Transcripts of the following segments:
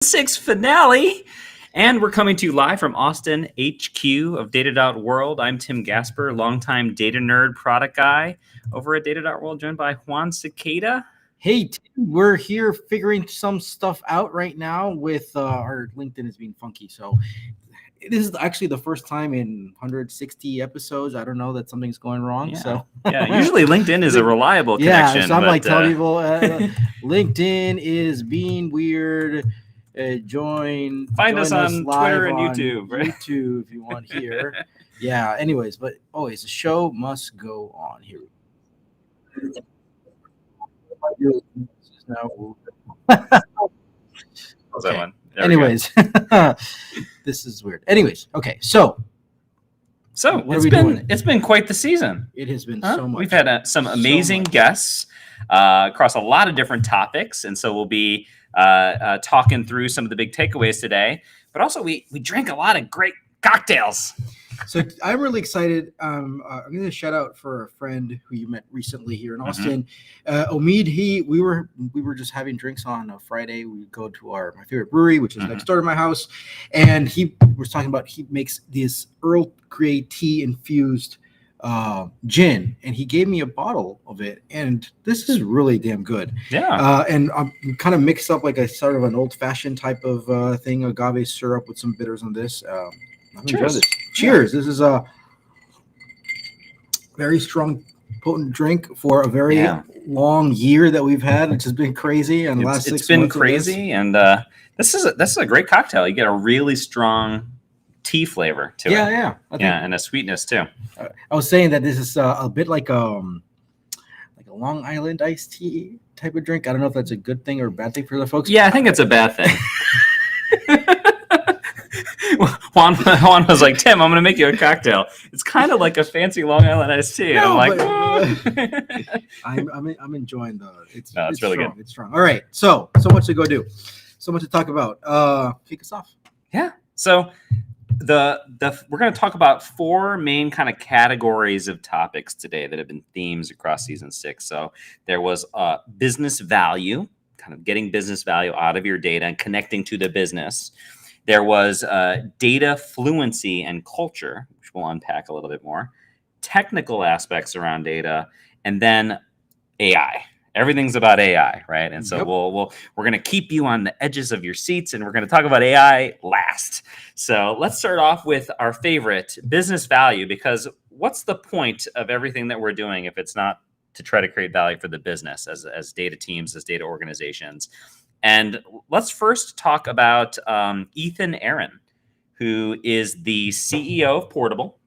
6 finale. And we're coming to you live from Austin, HQ of Data.World. I'm Tim Gasper, longtime data nerd product guy over at Data.World, joined by Juan Sequeda. Hey, Tim, we're here figuring some stuff out right now with our LinkedIn is being funky. So this is actually the first time in 160 episodes. I don't know that something's going wrong. Yeah, usually LinkedIn is a reliable connection. Yeah, so I'm like telling people LinkedIn is being weird. Find us on Twitter and on YouTube. Right? YouTube if you want here. Yeah, anyways, but always the show must go on here. Okay. Anyways, this is weird. Anyways, okay, so it's been quite the season. It has been so much. We've had some amazing guests across a lot of different topics, and so we'll be talking through some of the big takeaways today. But also, we drank a lot of great cocktails. So I'm really excited. I'm going to shout out for a friend who you met recently here in Austin. Omid, we were just having drinks on a Friday. We go to my favorite brewery, which is next door to my house, and he was talking about he makes this Earl Grey tea infused gin, and he gave me a bottle of it, and this is really damn good. Yeah. And I'm kind of mixed up like a sort of an old fashioned type of thing, agave syrup with some bitters on this. Cheers. Cheers. This is a very strong, potent drink for a very long year that we've had, which has been crazy. And last 6 months, it's been crazy. And this is a great cocktail. You get a really strong tea flavor to it. Yeah. And a sweetness too. I was saying that this is a bit like a Long Island iced tea type of drink. I don't know if that's a good thing or a bad thing for the folks. Yeah, I think it's a bad thing. Juan was like, Tim, I'm going to make you a cocktail. It's kind of like a fancy Long Island iced tea. And I'm like, I'm enjoying it's really strong. good. It's strong. All right. So much to go do. So much to talk about. Kick us off. Yeah. So we're going to talk about 4 main kind of categories of topics today that have been themes across season 6. So there was business value, kind of getting business value out of your data and connecting to the business. There was data fluency and culture, which we'll unpack a little bit more, technical aspects around data, and then AI. Everything's about AI, right? And so we're going to keep you on the edges of your seats, and we're going to talk about AI last. So let's start off with our favorite, business value, because what's the point of everything that we're doing if it's not to try to create value for the business as data teams, as data organizations? And let's first talk about Ethan Aaron, who is the CEO of Portable.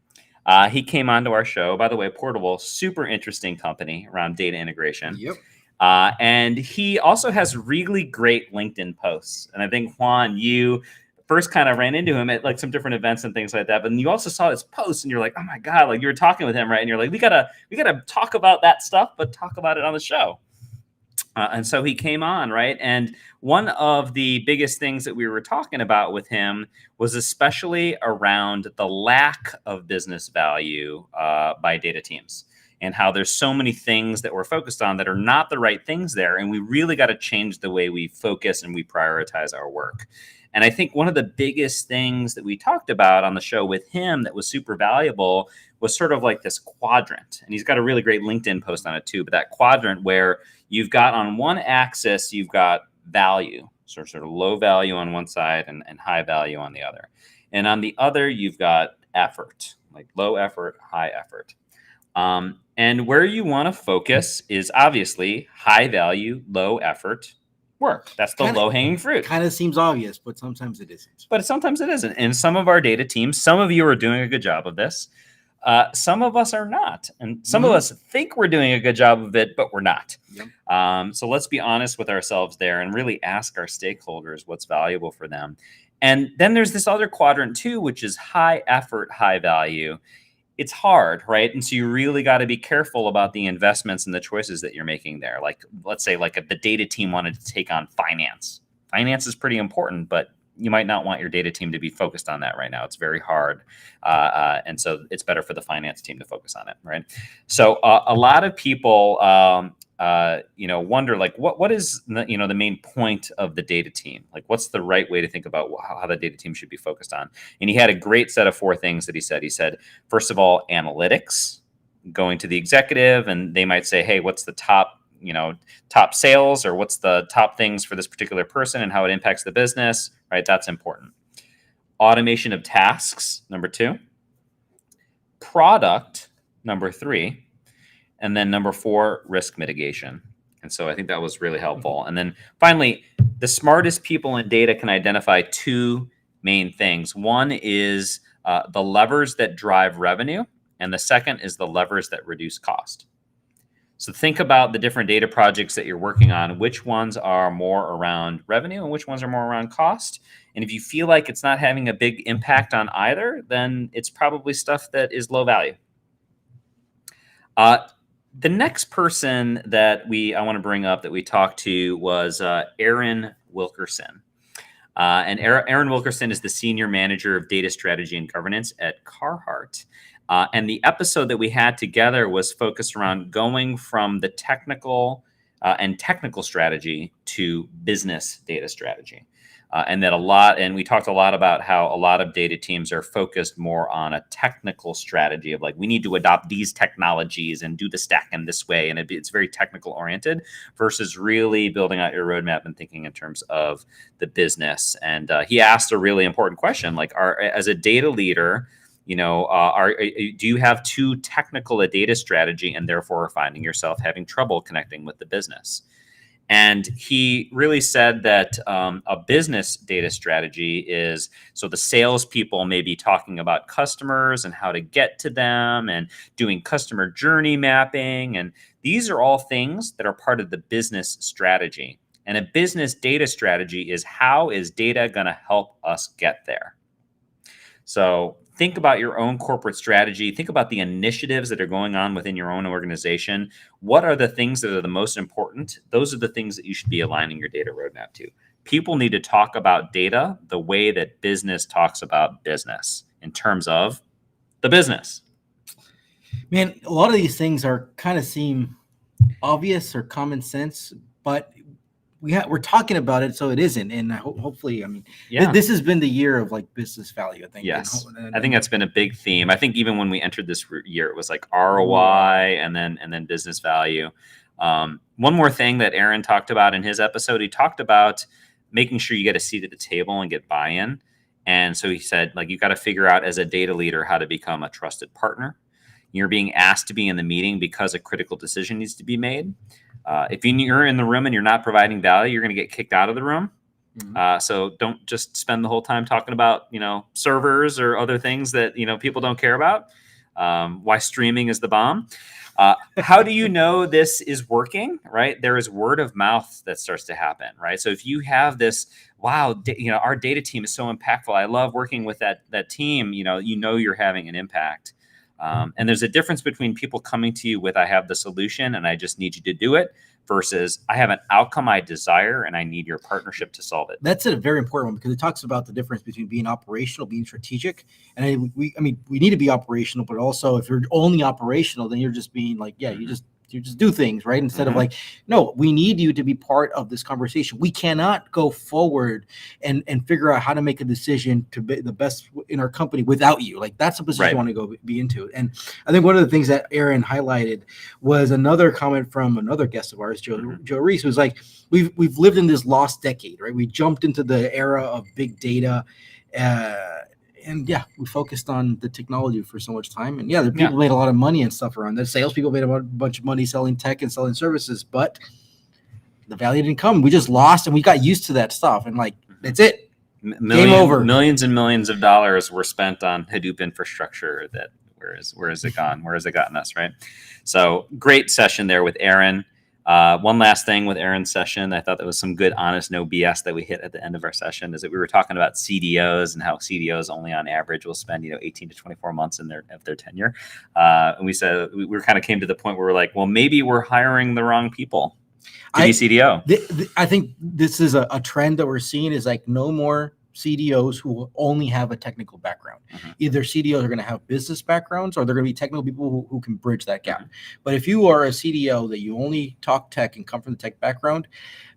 He came onto our show. By the way, Portable, super interesting company around data integration. Yep. And he also has really great LinkedIn posts. And I think, Juan, you first kind of ran into him at like some different events and things like that. But then you also saw his posts and you're like, oh my God, like you were talking with him, right? And you're like, we gotta talk about that stuff, but talk about it on the show. And so he came on, right? And one of the biggest things that we were talking about with him was especially around the lack of business value by data teams and how there's so many things that we're focused on that are not the right things there. And we really got to change the way we focus and we prioritize our work. And I think one of the biggest things that we talked about on the show with him that was super valuable was sort of like this quadrant. And he's got a really great LinkedIn post on it too. But that quadrant where you've got on one axis, you've got value, so sort of low value on one side and high value on the other. And on the other, you've got effort, like low effort, high effort. And where you want to focus is obviously high value, low effort work. That's the low-hanging fruit. Kind of seems obvious, but sometimes it isn't. But sometimes it isn't. And some of our data teams, some of you are doing a good job of this. Some of us are not. And some of us think we're doing a good job of it, but we're not. Yep. So let's be honest with ourselves there and really ask our stakeholders what's valuable for them. And then there's this other quadrant too, which is high effort, high value. It's hard, right? And so you really got to be careful about the investments and the choices that you're making there. Like, let's say like if the data team wanted to take on finance. Finance is pretty important, but you might not want your data team to be focused on that right now. It's very hard. And so it's better for the finance team to focus on it, right? So a lot of people wonder like what is the main point of the data team? Like, what's the right way to think about how the data team should be focused on? And he had a great set of 4 things that he said. He said, first of all, analytics, going to the executive, and they might say, hey, what's the top sales, or what's the top things for this particular person and how it impacts the business, right? That's important. Automation of tasks, number 2. Product, number 3. And then number 4, risk mitigation. And so I think that was really helpful. And then finally, the smartest people in data can identify 2 main things. One is the levers that drive revenue, and the second is the levers that reduce cost. So think about the different data projects that you're working on, which ones are more around revenue and which ones are more around cost. And if you feel like it's not having a big impact on either, then it's probably stuff that is low value. The next person that I want to bring up that we talked to was Aaron Wilkerson. And Aaron Wilkerson is the Senior Manager of Data Strategy and Governance at Carhartt. And the episode that we had together was focused around going from the technical strategy to business data strategy. And we talked a lot about how a lot of data teams are focused more on a technical strategy of like, we need to adopt these technologies and do the stack in this way. And it's very technical oriented versus really building out your roadmap and thinking in terms of the business. And he asked a really important question, like, as a data leader, do you have too technical a data strategy and therefore finding yourself having trouble connecting with the business? And he really said that a business data strategy is, so the salespeople may be talking about customers and how to get to them and doing customer journey mapping. And these are all things that are part of the business strategy. And a business data strategy is, how is data going to help us get there? So think about your own corporate strategy. Think about the initiatives that are going on within your own organization. What are the things that are the most important? Those are the things that you should be aligning your data roadmap to. People need to talk about data the way that business talks about business in terms of the business. Man, a lot of these things seem obvious or common sense, but we're talking about it, so it isn't. And hopefully, this has been the year of like business value, I think. Yes, I think that's been a big theme. I think even when we entered this year, it was like ROI and then business value. One more thing that Aaron talked about in his episode, he talked about making sure you get a seat at the table and get buy-in. And so he said, like, you got to figure out as a data leader how to become a trusted partner. You're being asked to be in the meeting because a critical decision needs to be made. If you're in the room and you're not providing value, you're going to get kicked out of the room. Mm-hmm. So don't just spend the whole time talking about, servers or other things that, people don't care about. Why streaming is the bomb. How do you know this is working, right? There is word of mouth that starts to happen, right? So if you have this, wow, our data team is so impactful. I love working with that team. You're having an impact. And there's a difference between people coming to you with, I have the solution and I just need you to do it, versus I have an outcome I desire and I need your partnership to solve it. That's a very important one, because it talks about the difference between being operational, being strategic. And we need to be operational, but also if you're only operational, then you're just being like, you just do things, right? Instead of like, no, we need you to be part of this conversation. We cannot go forward and figure out how to make a decision to be the best in our company without you. Like, that's a position you want to go be into. And I think one of the things that Aaron highlighted was another comment from another guest of ours, Joe Reese, was like, we've lived in this lost decade, right? We jumped into the era of big data, and we focused on the technology for so much time. And the people made a lot of money and stuff around that. Salespeople made a bunch of money selling tech and selling services, but the value didn't come. We just lost, and we got used to that stuff. And like, that's it. Game over. Millions and millions of dollars were spent on Hadoop infrastructure. Where has it gone? Where has it gotten us, right? So great session there with Aaron. One last thing with Aaron's session, I thought that was some good, honest, no BS that we hit at the end of our session, is that we were talking about CDOs and how CDOs only on average will spend 18 to 24 months of their tenure. And we said we kind of came to the point where we're like, well, maybe we're hiring the wrong people to be CDO. I think this is a trend that we're seeing, is like no more CDOs who will only have a technical background. Either CDOs are going to have business backgrounds or they're going to be technical people who can bridge that gap. But if you are a CDO that you only talk tech and come from the tech background,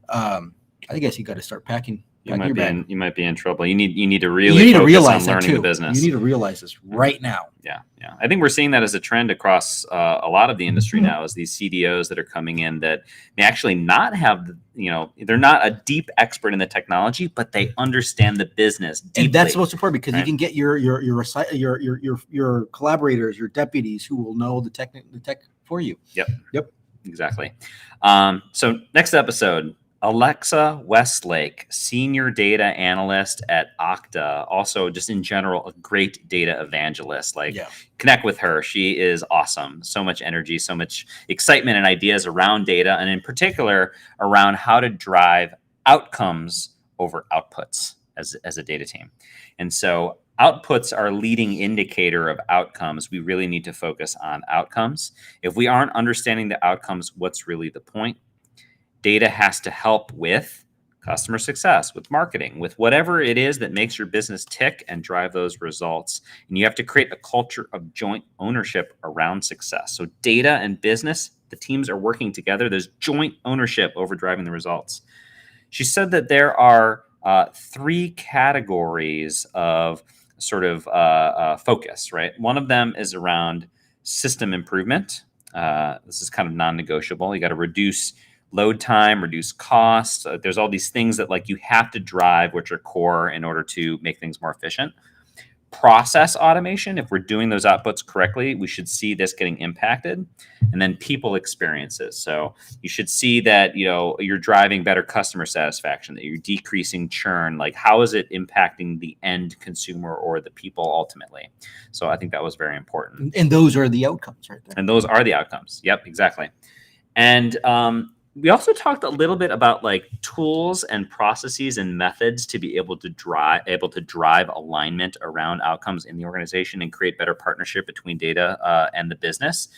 I guess you got to start packing. You might be in trouble. You need to really focus on learning the business. You need to realize this right now. Yeah. I think we're seeing that as a trend across a lot of the industry now, as these CDOs that are coming in that may actually not have, they're not a deep expert in the technology, but they understand the business deeply. And that's most important because you can get your collaborators, your deputies who will know the tech for you. Yep. Exactly. So next episode. Alexa Westlake, senior data analyst at Okta, also just in general, a great data evangelist. Connect with her. She is awesome. So much energy, so much excitement and ideas around data, and in particular around how to drive outcomes over outputs as a data team. And so outputs are a leading indicator of outcomes. We really need to focus on outcomes. If we aren't understanding the outcomes, what's really the point? Data has to help with customer success, with marketing, with whatever it is that makes your business tick and drive those results. And you have to create a culture of joint ownership around success. So data and business, the teams are working together. There's joint ownership over driving the results. She said that there are 3 categories of sort of focus, right? One of them is around system improvement. This is kind of non-negotiable. You got to reduce load time, reduce costs. There's all these things that you have to drive, which are core in order to make things more efficient. Process automation, if we're doing those outputs correctly, we should see this getting impacted. And then people experiences. So you should see that, you're driving better customer satisfaction, that you're decreasing churn. How is it impacting the end consumer or the people ultimately? So I think that was very important. And those are the outcomes right there. And those are the outcomes. Yep, exactly. And we also talked a little bit about tools and processes and methods to be able to drive alignment around outcomes in the organization and create better partnership between data and the business.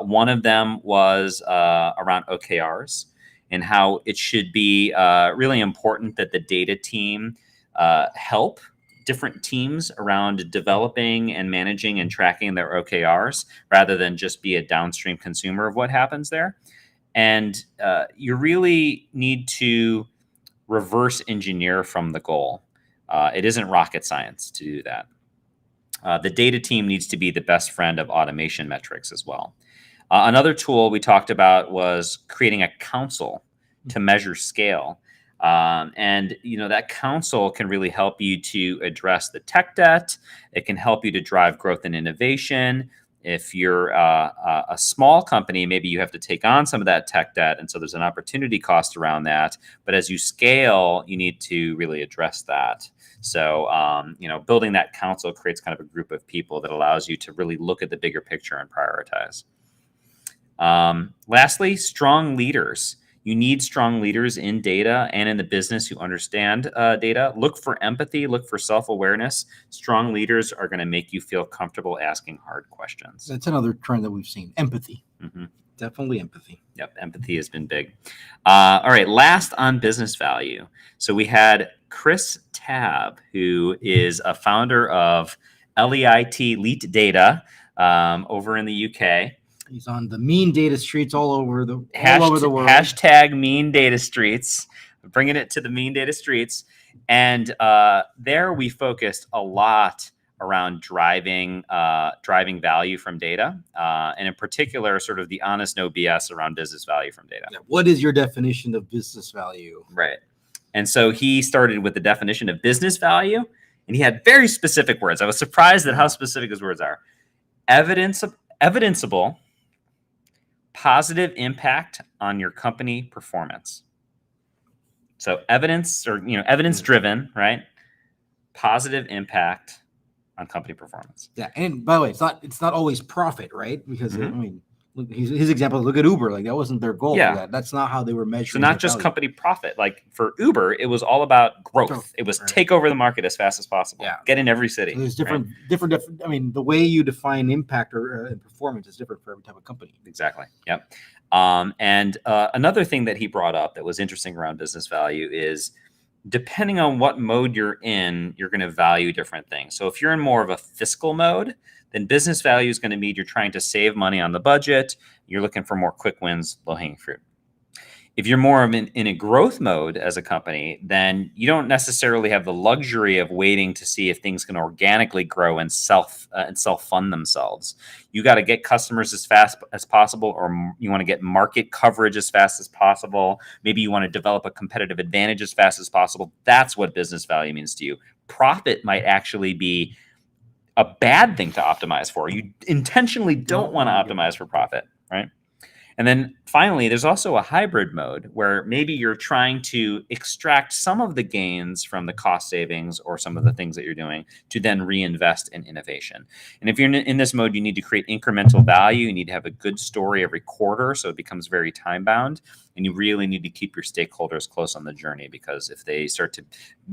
One of them was around OKRs and how it should be really important that the data team help different teams around developing and managing and tracking their OKRs rather than just be a downstream consumer of what happens there. And you really need to reverse engineer from the goal. It isn't rocket science to do that. The data team needs to be the best friend of automation metrics as well. Another tool we talked about was creating a council to measure scale. And that council can really help you to address the tech debt. It can help you to drive growth and innovation. If you're a small company, maybe you have to take on some of that tech debt. And so there's an opportunity cost around that. But as you scale, you need to really address that. So, building that council creates kind of a group of people that allows you to really look at the bigger picture and prioritize. Lastly, strong leaders. You need strong leaders in data and in the business who understand data. Look for empathy, look for self-awareness. Strong leaders are going to make you feel comfortable asking hard questions. That's another trend that we've seen. Empathy. Definitely empathy. Yep, empathy has been big. All right, last on business value. So we had Chris Tabb, who is a founder of Leat Data over in the UK. He's on the mean data streets all over the world. Hashtag mean data streets, bringing it to the mean data streets. And there we focused a lot around driving value from data, and in particular, sort of the honest, no BS around business value from data. Yeah. What is your definition of business value? Right. And so he started with the definition of business value, and he had very specific words. I was surprised at how specific his words are. Evidenceable positive impact on your company performance. So evidence driven, right? Positive impact on company performance. Yeah, and by the way, it's not always profit, right? Because look, his example. Look at Uber. That wasn't their goal. Yeah. For that. That's not how they were measuring. So not just company profit. For Uber, it was all about growth. It was take over the market as fast as possible. Yeah. Get in every city. So there's different. I mean, the way you define impact or performance is different for every type of company. Exactly. Yep. And another thing that he brought up that was interesting around business value is depending on what mode you're in, you're going to value different things. So if you're in more of a fiscal mode, then business value is going to mean you're trying to save money on the budget. You're looking for more quick wins, low-hanging fruit. If you're more in a growth mode as a company, then you don't necessarily have the luxury of waiting to see if things can organically grow and self-fund themselves. You got to get customers as fast as possible, or you want to get market coverage as fast as possible. Maybe you want to develop a competitive advantage as fast as possible. That's what business value means to you. Profit might actually be a bad thing to optimize for. You intentionally don't want to optimize for profit, right? And then finally, there's also a hybrid mode where maybe you're trying to extract some of the gains from the cost savings or some of the things that you're doing to then reinvest in innovation. And if you're in this mode, you need to create incremental value. You need to have a good story every quarter, so it becomes very time bound. And you really need to keep your stakeholders close on the journey, because if they start to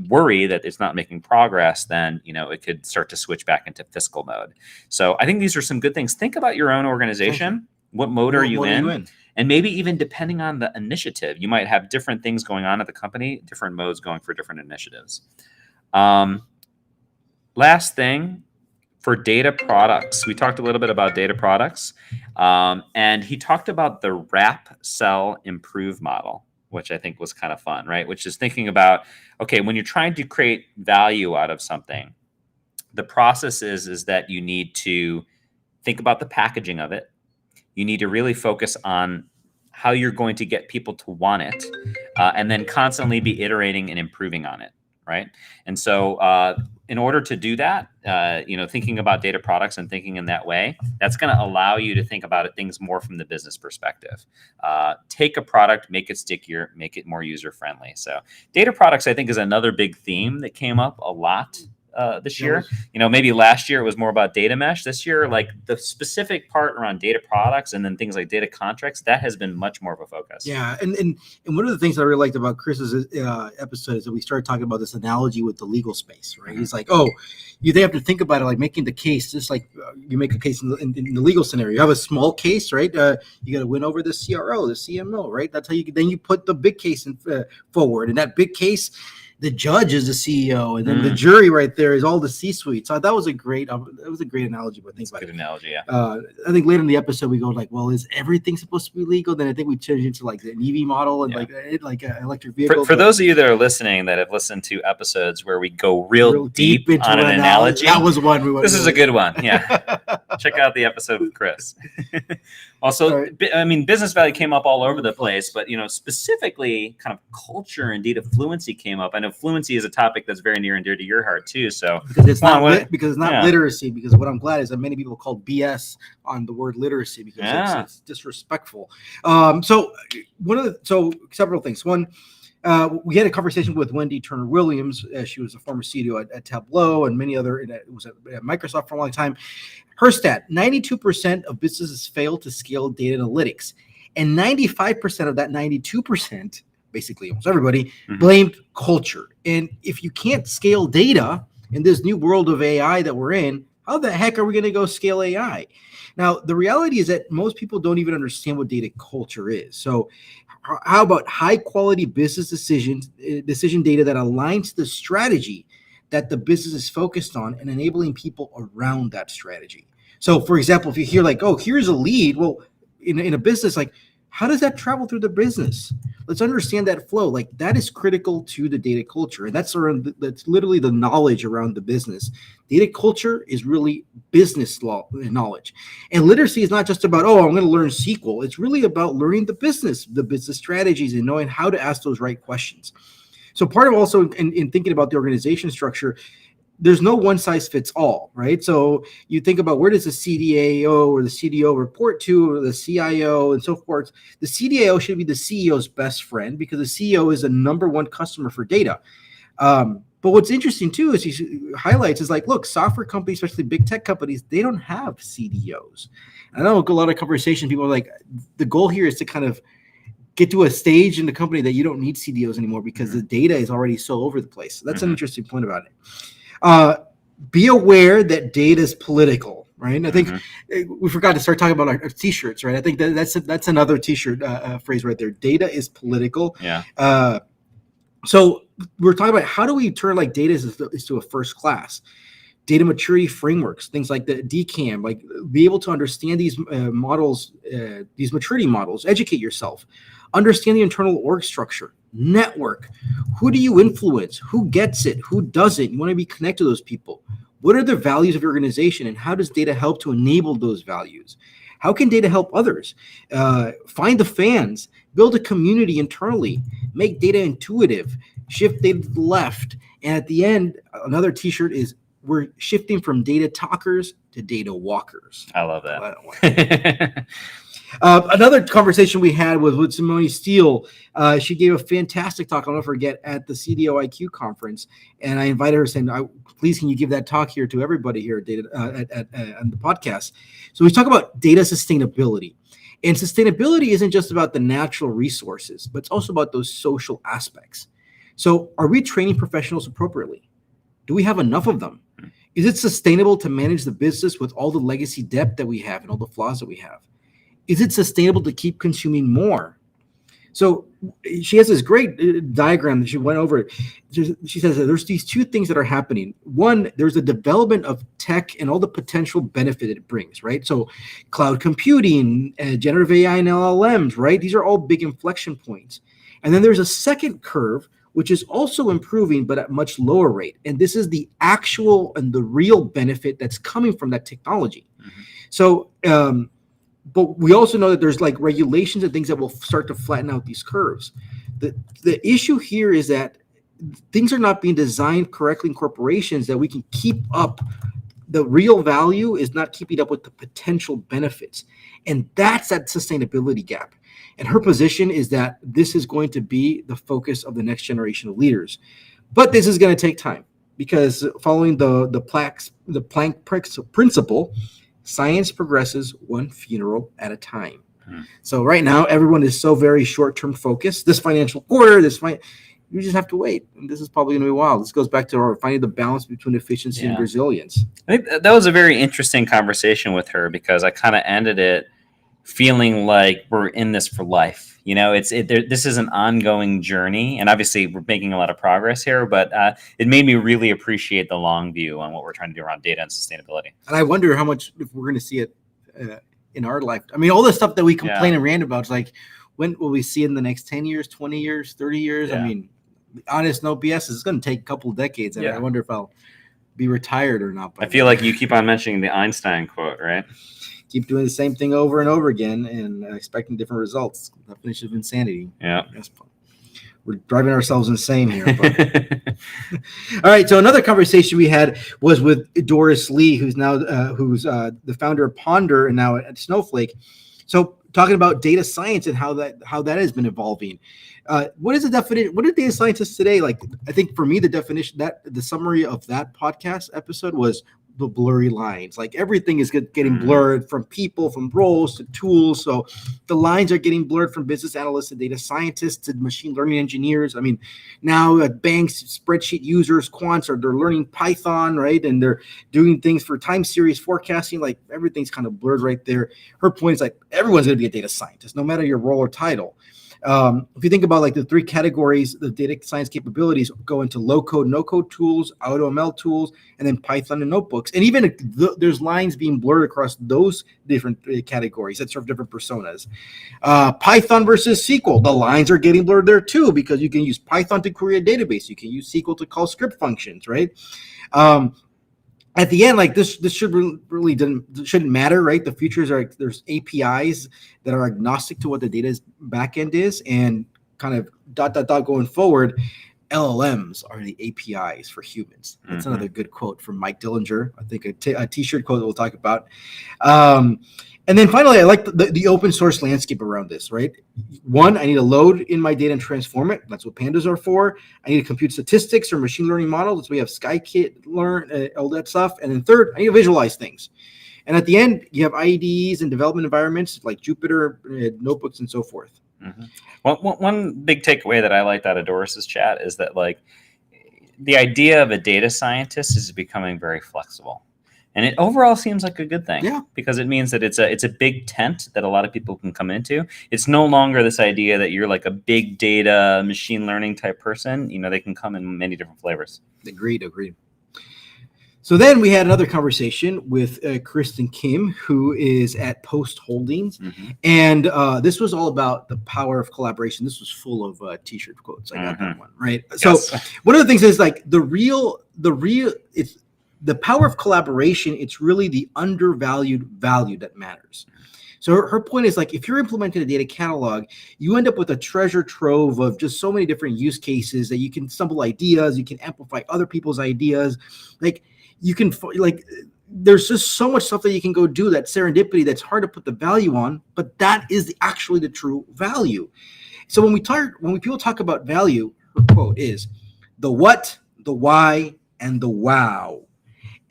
worry that it's not making progress, then it could start to switch back into fiscal mode. So I think these are some good things. Think about your own organization. What mode are you in? And maybe even depending on the initiative, you might have different things going on at the company, different modes going for different initiatives. Last thing, for data products, we talked a little bit about data products, and he talked about the wrap, sell, improve model, which I think was kind of fun, right? Which is thinking about, okay, when you're trying to create value out of something, the process is that you need to think about the packaging of it. You need to really focus on how you're going to get people to want it, and then constantly be iterating and improving on it, right? And so in order to do that, thinking about data products and thinking in that way, that's going to allow you to think about things more from the business perspective. Take a product, make it stickier, make it more user-friendly. So data products, I think, is another big theme that came up a lot this year. Maybe last year it was more about data mesh. This year, like the specific part around data products and then things like data contracts, that has been much more of a focus. Yeah, and one of the things that I really liked about Chris's episode is that we started talking about this analogy with the legal space, right? He's like, they have to think about it like making the case, just like you make a case in the legal scenario. You have a small case, right? You got to win over the CRO, the CMO, right? That's how you put the big case forward, and that big case, the judge is the CEO, and then the jury right there is all the C-suite. So that was a great analogy. But think about it. Good analogy, yeah. I think later in the episode we go like, well, is everything supposed to be legal? Then I think we change into like the EV model and like electric vehicle. For those of you that are listening that have listened to episodes where we go real deep into on an analogy, that was one we went. This is a good one. Yeah, check out the episode with Chris. Also, I mean, business value came up all over the place, but specifically, kind of culture and data fluency came up. I know fluency is a topic that's very near and dear to your heart too. So because it's not literacy. Because what I'm glad is that many people call BS on the word literacy because it's disrespectful. So several things. One, we had a conversation with Wendy Turner Williams. She was a former CDO at Tableau and many other. It was at Microsoft for a long time. Her stat: 92% of businesses fail to scale data analytics, and 95% of that 92%, basically almost everybody, blamed culture. And if you can't scale data in this new world of AI that we're in, how the heck are we going to go scale AI? Now, the reality is that most people don't even understand what data culture is. So how about high quality business decision data that aligns the strategy that the business is focused on and enabling people around that strategy? So, for example, if you hear like, oh, here's a lead, well, in a business, like, how does that travel through the business? Let's understand that flow. Like, that is critical to the data culture, and that's literally the knowledge around the business. Data culture is really business knowledge, and literacy is not just about I'm going to learn SQL. It's really about learning the business strategies, and knowing how to ask those right questions. So part of also in thinking about the organization structure, there's no one size fits all, right? So you think about where does the CDAO or the CDO report to, or the CIO and so forth. The CDAO should be the CEO's best friend because the CEO is a number one customer for data. But what's interesting too is he highlights is like, look, software companies, especially big tech companies, they don't have CDOs. I know a lot of conversation, people are like, the goal here is to kind of get to a stage in the company that you don't need CDOs anymore because the data is already so over the place. So that's an interesting point about it. Be aware that data is political, right? And I think we forgot to start talking about our t-shirts, right? I think that's another t-shirt phrase right there. Data is political. Yeah. So we're talking about how do we turn like data into a first class data maturity frameworks, things like the DCAM, like be able to understand these models, these maturity models, educate yourself, understand the internal org structure, network. Who do you influence? Who gets it? Who doesn't? You want to be connected to those people. What are the values of your organization, and how does data help to enable those values? How can data help others? Find the fans, build a community internally, make data intuitive, shift data to the left. And at the end, another t-shirt is we're shifting from data talkers to data walkers. I love that. Another conversation we had was with Simone Steele. She gave a fantastic talk, I'll never forget, at the CDOIQ conference. And I invited her saying, please, can you give that talk here to everybody here on the podcast? So we talk about data sustainability. And sustainability isn't just about the natural resources, but it's also about those social aspects. So are we training professionals appropriately? Do we have enough of them? Is it sustainable to manage the business with all the legacy debt that we have and all the flaws that we have? Is it sustainable to keep consuming more? So she has this great diagram that she went over. She says that there's these two things that are happening. One, there's a development of tech and all the potential benefit it brings, right? So cloud computing, generative AI and LLMs, right? These are all big inflection points. And then there's a second curve, which is also improving, but at much lower rate. And this is the actual and the real benefit that's coming from that technology. Mm-hmm. So, but we also know that there's like regulations and things that will start to flatten out these curves. The issue here is that things are not being designed correctly in corporations that we can keep up. The real value is not keeping up with the potential benefits. And that's that sustainability gap. And her position is that this is going to be the focus of the next generation of leaders. But this is going to take time because following the Planck principle, science progresses one funeral at a time. So right now, everyone is so very short-term focused. This financial quarter, you just have to wait. And this is probably going to be a while. This goes back to our finding the balance between efficiency and resilience. I think that was a very interesting conversation with her because I kind of ended it feeling like we're in this for life. You know, this is an ongoing journey, and obviously we're making a lot of progress here, but it made me really appreciate the long view on what we're trying to do around data and sustainability. And I wonder how much, if we're going to see it in our life. I mean, all the stuff that we complain and rant about, it's like, when will we see it in the next 10 years, 20 years, 30 years? I mean, honest, no BS, it's going to take a couple of decades. And I wonder if I'll be retired or not. I feel like you keep on mentioning the Einstein quote, right? Keep doing the same thing over and over again and expecting different results. Definition of insanity. Yeah. We're driving ourselves insane here. But. All right. So another conversation we had was with Doris Lee, who's now the founder of Ponder and now at Snowflake. So talking about data science and how that has been evolving. What is the definition? What are data scientists today? Like, I think for me, the definition, that the summary of that podcast episode was the blurry lines. Like everything is getting blurred, from people, from roles to tools. So the lines are getting blurred from business analysts to data scientists to machine learning engineers. I mean, now banks, spreadsheet users, quants they're learning Python, right? And they're doing things for time series forecasting. Like everything's kind of blurred right there. Her point is like everyone's going to be a data scientist, no matter your role or title. If you think about like the three categories, the data science capabilities go into low code, no code tools, AutoML tools, and then Python and notebooks. And even there's lines being blurred across those different categories that serve different personas. Python versus SQL, the lines are getting blurred there too, because you can use Python to query a database. You can use SQL to call script functions, right? At the end, like this shouldn't matter, right? The futures are there's APIs that are agnostic to what the data's backend is, and kind of ... going forward, LLMs are the APIs for humans. That's another good quote from Mike Dillinger. I think a t-shirt quote that we'll talk about. And then finally, I like the open source landscape around this, right? One, I need to load in my data and transform it. That's what pandas are for. I need to compute statistics or machine learning models. So we have scikit-learn, all that stuff. And then third, I need to visualize things. And at the end, you have IDEs and development environments like Jupyter, notebooks, and so forth. Mm-hmm. Well, one big takeaway that I liked out of Doris's chat is that like the idea of a data scientist is becoming very flexible. And it overall seems like a good thing. Yeah. Because it means that it's a big tent that a lot of people can come into. It's no longer this idea that you're like a big data machine learning type person. You know, they can come in many different flavors. Agreed. So then we had another conversation with Kristen Kim, who is at Post Holdings. And this was all about the power of collaboration. This was full of t-shirt quotes. I got that one, right? Yes. So one of the things is like it's the power of collaboration. It's really the undervalued value that matters. So her point is like, if you're implementing a data catalog, you end up with a treasure trove of just so many different use cases that you can stumble ideas, you can amplify other people's ideas. Like you can there's just so much stuff that you can go do, that serendipity that's hard to put the value on, but that is actually the true value. So when people talk about value, her quote is the what, the why, and the wow.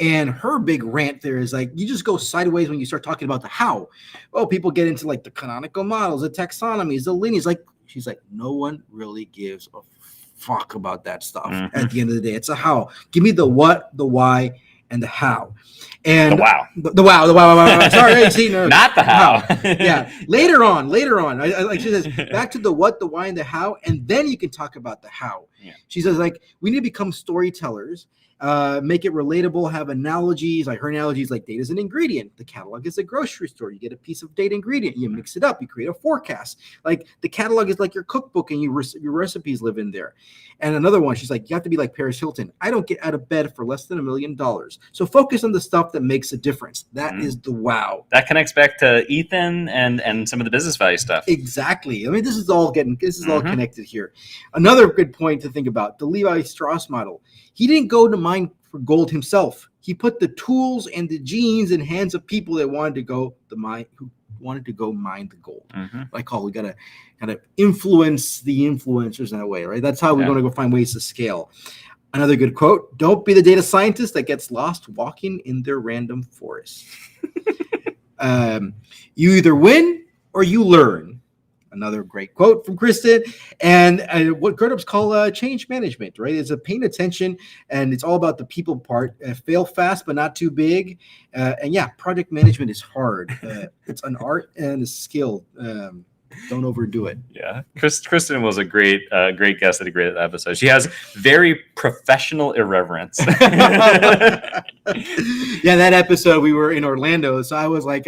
And her big rant there is like, you just go sideways when you start talking about the how. Oh, people get into like the canonical models, the taxonomies, the lineage. Like, she's like, no one really gives a fuck about that stuff. At the end of the day, it's a how. Give me the what, the why, and the how. And the wow. The wow. Sorry, see, no, not the how. Yeah, later on. I like she says, back to the what, the why, and the how, and then you can talk about the how. Yeah. She says like, we need to become storytellers. Make it relatable, have analogies. Like her analogy is like, data is an ingredient. The catalog is a grocery store. You get a piece of data ingredient, you mix it up, you create a forecast. Like the catalog is like your cookbook, and your recipes live in there. And another one, she's like, you have to be like Paris Hilton. I don't get out of bed for less than $1 million. So focus on the stuff that makes a difference. That is the wow. That connects back to Ethan and some of the business value stuff. Exactly. I mean, this is all connected here. Another good point to think about, the Levi Strauss model. He didn't go to mine for gold himself. He put the tools and the genes in hands of people that wanted to go mine the gold. Like, we gotta kind of influence the influencers in a way, right? That's how we're going to go find ways to scale. Another good quote: don't be the data scientist that gets lost walking in their random forest. You either win or you learn. Another great quote from Kristen. And what grown-ups call change management, right? It's paying attention, and it's all about the people part. Fail fast, but not too big. And yeah, project management is hard. It's an art and a skill. Don't overdo it. Yeah, Kristen was a great guest at a great episode. She has very professional irreverence. Yeah, that episode we were in Orlando, so I was like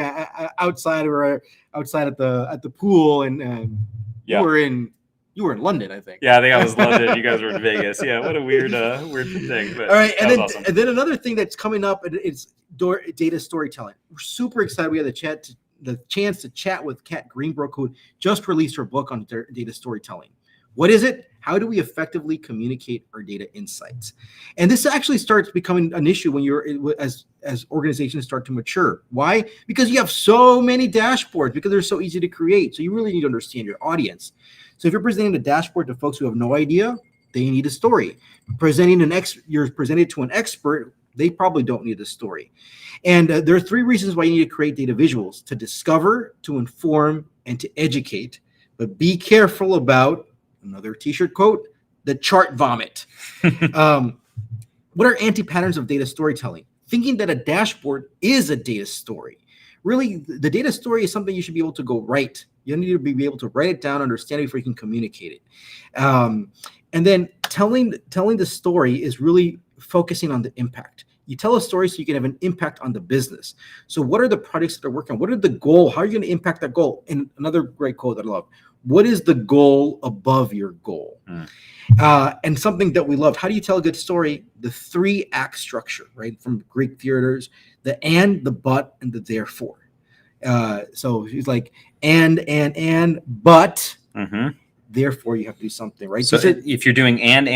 outside at the pool, and you were in London, I think. Yeah, I think I was in London. You guys were in Vegas. Yeah, what a weird thing. But all right, and awesome. then another thing that's coming up is data storytelling. We're super excited. We had the chance to chat with Kat Greenbrook, who just released her book on data storytelling. What is it? How do we effectively communicate our data insights? And this actually starts becoming an issue when as organizations start to mature. Why? Because you have so many dashboards, because they're so easy to create. So you really need to understand your audience. So if you're presenting a dashboard to folks who have no idea, they need a story. You're presented to an expert, they probably don't need a story. And there are 3 reasons why you need to create data visuals: to discover, to inform, and to educate. But be careful about, another t-shirt quote, the chart vomit. What are anti-patterns of data storytelling? Thinking that a dashboard is a data story. Really, the data story is something you should be able to go write. You need to be able to write it down, understand it before you can communicate it. And then telling the story is really focusing on the impact. You tell a story so you can have an impact on the business. So what are the projects that are working on? What are the goal? How are you going to impact that goal? And another great quote that I love: what is the goal above your goal? And something that we loved: how do you tell a good story? The 3-act structure, right? From Greek theaters, the and, the but, and the therefore. So he's like, and, but, therefore you have to do something, right? So if you're doing and,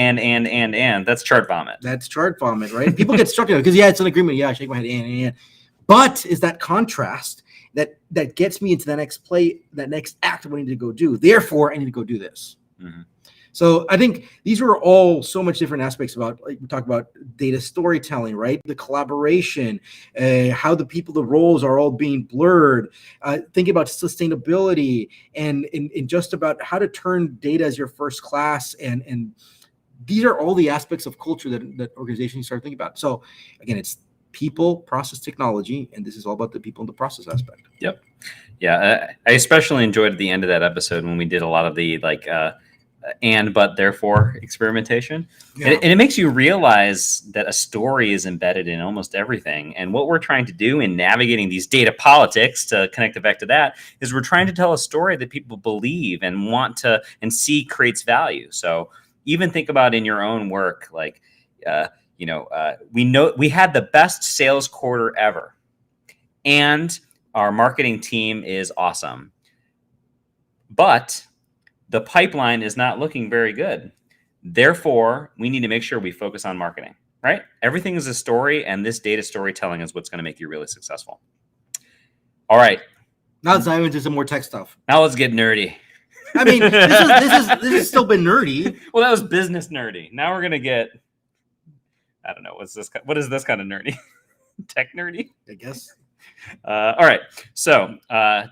that's chart vomit. That's chart vomit, right? People get struck because it's an agreement. Yeah, I shake my head and. But is that contrast that gets me into the next play, that next act of what I need to go do. Therefore, I need to go do this. So I think these were all so much different aspects about, like we talk about data storytelling, right? The collaboration, how the roles are all being blurred, thinking about sustainability, and just about how to turn data as your first class. And these are all the aspects of culture that organizations start thinking about. So again, it's people, process, technology, and this is all about the people and the process aspect. Yep. Yeah, I especially enjoyed at the end of that episode when we did a lot of the and but therefore experimentation. Yeah. And it makes you realize that a story is embedded in almost everything. And what we're trying to do in navigating these data politics, to connect it back to that, is we're trying to tell a story that people believe and want to and see creates value. So even think about in your own work, like we know we had the best sales quarter ever, and our marketing team is awesome, but the pipeline is not looking very good. Therefore, we need to make sure we focus on marketing, right? Everything is a story, and this data storytelling is what's going to make you really successful. All right. Now let's dive into some more tech stuff. Now let's get nerdy. I mean, this has still been nerdy. Well, that was business nerdy. Now we're going to get, I don't know, what is this kind of nerdy? Tech nerdy? I guess. All right. So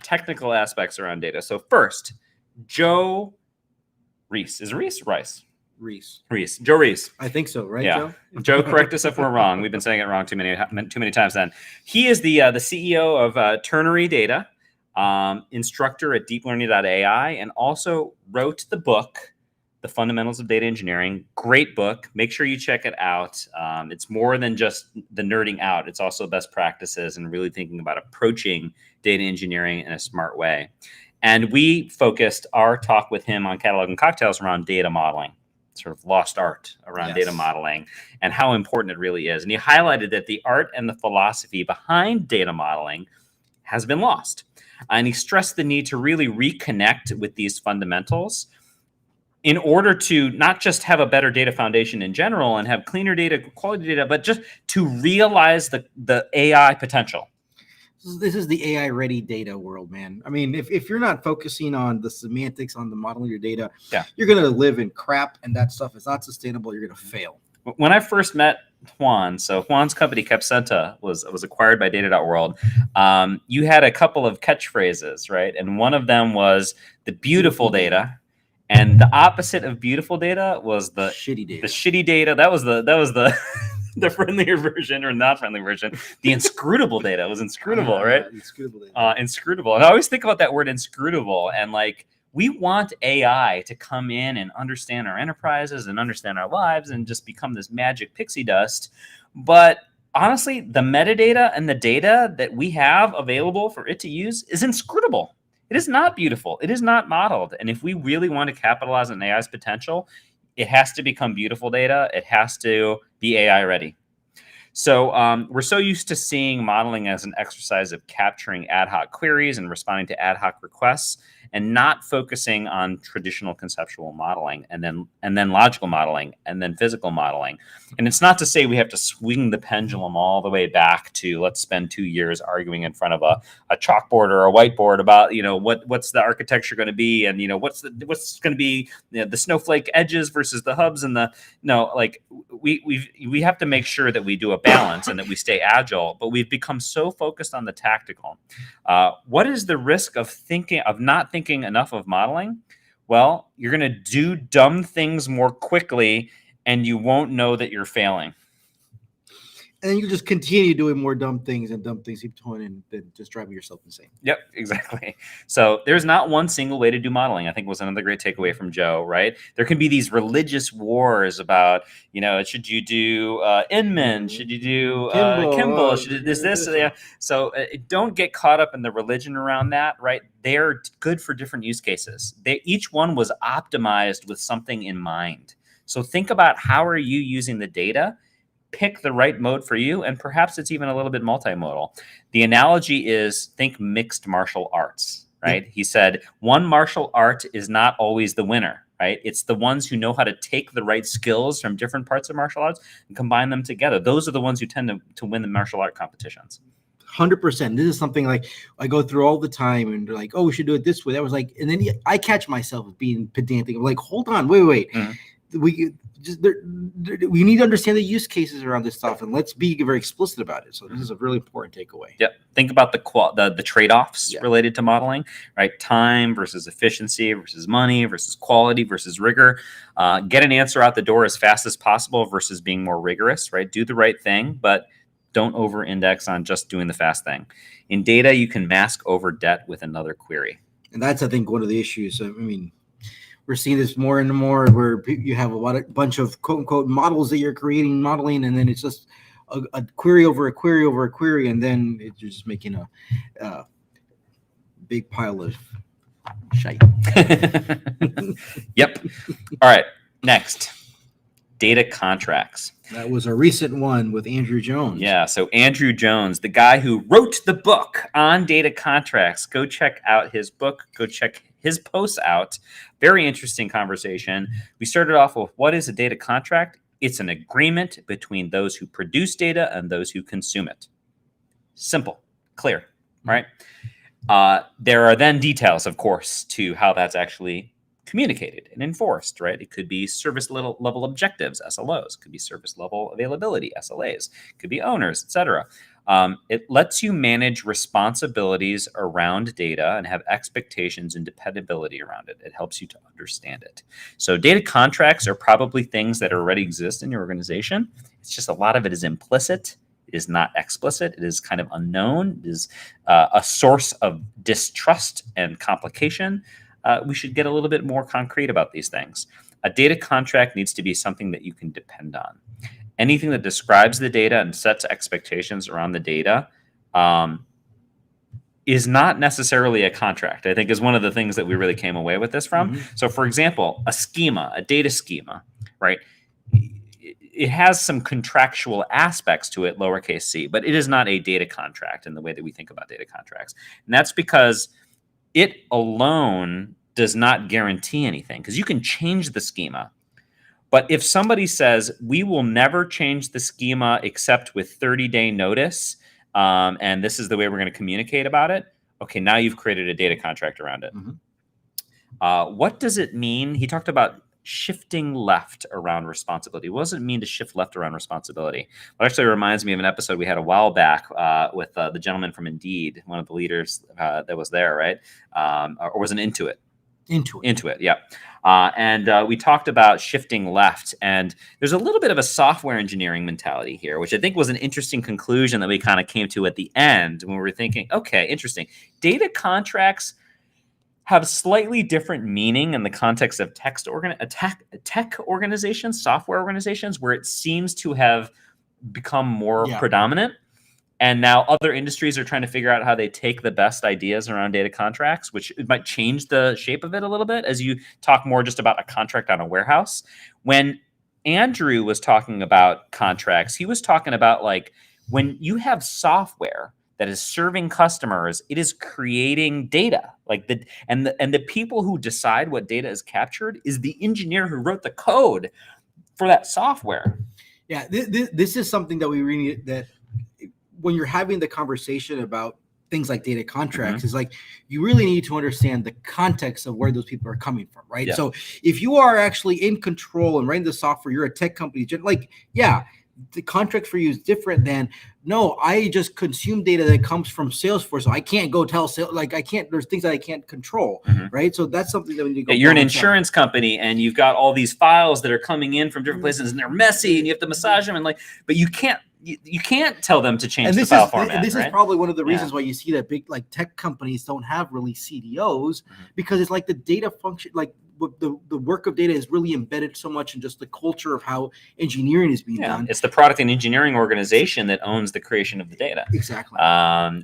technical aspects around data. So first, Joe Reese. Is Reese? Rice? Reese. Joe Reese. I think so, right, yeah. Joe? Joe, correct us if we're wrong. We've been saying it wrong too many times then. He is the CEO of Ternary Data, instructor at deeplearning.ai, and also wrote the book, The Fundamentals of Data Engineering. Great book. Make sure you check it out. It's more than just the nerding out. It's also best practices and really thinking about approaching data engineering in a smart way. And we focused our talk with him on Catalog and Cocktails around data modeling, sort of lost art around data modeling and how important it really is. And he highlighted that the art and the philosophy behind data modeling has been lost. And he stressed the need to really reconnect with these fundamentals in order to not just have a better data foundation in general and have cleaner data, quality data, but just to realize the AI potential. This is the AI-ready data world, man. I mean, if you're not focusing on the semantics, on the modeling of your data, you're going to live in crap, and that stuff is not sustainable. You're going to fail. When I first met Juan, so Juan's company, Capcenta, was acquired by Data.World. You had a couple of catchphrases, right? And one of them was the beautiful data. And the opposite of beautiful data was the shitty data. The shitty data. That was the the friendlier version or not friendly version. The inscrutable data was inscrutable, right? Inscrutable data. Inscrutable. And I always think about that word inscrutable. And like, we want AI to come in and understand our enterprises and understand our lives and just become this magic pixie dust. But honestly, the metadata and the data that we have available for it to use is inscrutable. It is not beautiful. It is not modeled. And if we really want to capitalize on AI's potential, it has to become beautiful data. It has to be AI ready. So we're so used to seeing modeling as an exercise of capturing ad hoc queries and responding to ad hoc requests, and not focusing on traditional conceptual modeling and then logical modeling and then physical modeling. And it's not to say we have to swing the pendulum all the way back to let's spend 2 years arguing in front of a chalkboard or a whiteboard about what's the architecture going to be, and what's going to be the snowflake edges versus the hubs, and we have to make sure that we do a balance and that we stay agile. But we've become so focused on the tactical. What is the risk of not thinking enough of modeling? Well, you're going to do dumb things more quickly, and you won't know that you're failing. And then you just continue doing more dumb things, and dumb things keep going, and then just driving yourself insane. Yep, exactly. So there's not one single way to do modeling, I think was another great takeaway from Joe, right? There can be these religious wars about, should you do Inman? Should you do Kimball? Should you do this? Yeah. So don't get caught up in the religion around that, right? They're good for different use cases. Each one was optimized with something in mind. So think about how are you using the data, pick the right mode for you, and perhaps it's even a little bit multimodal. The analogy is think mixed martial arts, right? He said one martial art is not always the winner, right? It's the ones who know how to take the right skills from different parts of martial arts and combine them together. Those are the ones who tend to win the martial art competitions. 100%. This is something like I go through all the time, and they're like, "Oh, we should do it this way." That was like, and then I catch myself being pedantic. I'm like, "Hold on, wait. Mm-hmm. We need to understand the use cases around this stuff, and let's be very explicit about it." So this is a really important takeaway. Yep. Think about the trade-offs related to modeling, right? Time versus efficiency versus money versus quality versus rigor. Get an answer out the door as fast as possible versus being more rigorous, right? Do the right thing, but Don't over-index on just doing the fast thing. In data, you can mask over debt with another query. And that's, I think, one of the issues. I mean, we're seeing this more and more where you have a bunch of quote unquote models that you're modeling, and then it's just a query over a query over a query, and then it's just making a big pile of shite. Yep. All right. Next, data contracts. That was a recent one with Andrew Jones. Yeah. So Andrew Jones, the guy who wrote the book on data contracts, go check out his book. Go check his posts out. Very interesting conversation. We started off with, what is a data contract? It's an agreement between those who produce data and those who consume it. Simple, clear, right? There are then details, of course, to how that's actually communicated and enforced, right? It could be service level objectives, SLOs. It could be service level availability, SLAs. It could be owners, etc. It lets you manage responsibilities around data and have expectations and dependability around it. It helps you to understand it. So data contracts are probably things that already exist in your organization. It's just a lot of it is implicit. It is not explicit. It is kind of unknown. It is a source of distrust and complication. We should get a little bit more concrete about these things. A data contract needs to be something that you can depend on. Anything that describes the data and sets expectations around the data is not necessarily a contract, I think, is one of the things that we really came away with this from. Mm-hmm. So, for example, a schema, a data schema, right? It has some contractual aspects to it, lowercase c, but it is not a data contract in the way that we think about data contracts. And that's because it alone does not guarantee anything, because you can change the schema. But if somebody says, we will never change the schema except with 30-day notice, and this is the way we're going to communicate about it, okay, now you've created a data contract around it. Mm-hmm. What does it mean? He talked about shifting left around responsibility. What does it mean to shift left around responsibility? Well, actually reminds me of an episode we had a while back with the gentleman from Indeed, one of the leaders that was there, right? Or was it Intuit? Intuit, yeah. And we talked about shifting left, and there's a little bit of a software engineering mentality here, which I think was an interesting conclusion that we kind of came to at the end when we were thinking, okay, interesting. Data contracts have slightly different meaning in the context of tech organizations, software organizations, where it seems to have become more predominant. And now other industries are trying to figure out how they take the best ideas around data contracts, which might change the shape of it a little bit as you talk more just about a contract on a warehouse. When Andrew was talking about contracts, he was talking about like when you have software that is serving customers, it is creating data. Like the people who decide what data is captured is the engineer who wrote the code for that software. Yeah, this is something that we really need, that when you're having the conversation about things like data contracts, mm-hmm. is like you really need to understand the context of where those people are coming from, right? Yeah. So if you are actually in control and writing the software, you're a tech company, like, yeah, the contract for you is different than, no, I just consume data that comes from Salesforce, so I can't go tell like I can't, there's things that I can't control, mm-hmm. right? So that's something that we need to go. Yeah, you're an insurance company and you've got all these files that are coming in from different places and they're messy and you have to massage them, and like, but you can't tell them to change the file format. This is probably one of the reasons why you see that big like tech companies don't have really CDOs, mm-hmm. because it's like the data function, like the work of data is really embedded so much in just the culture of how engineering is being done. It's the product and engineering organization that owns the creation of the data. Exactly.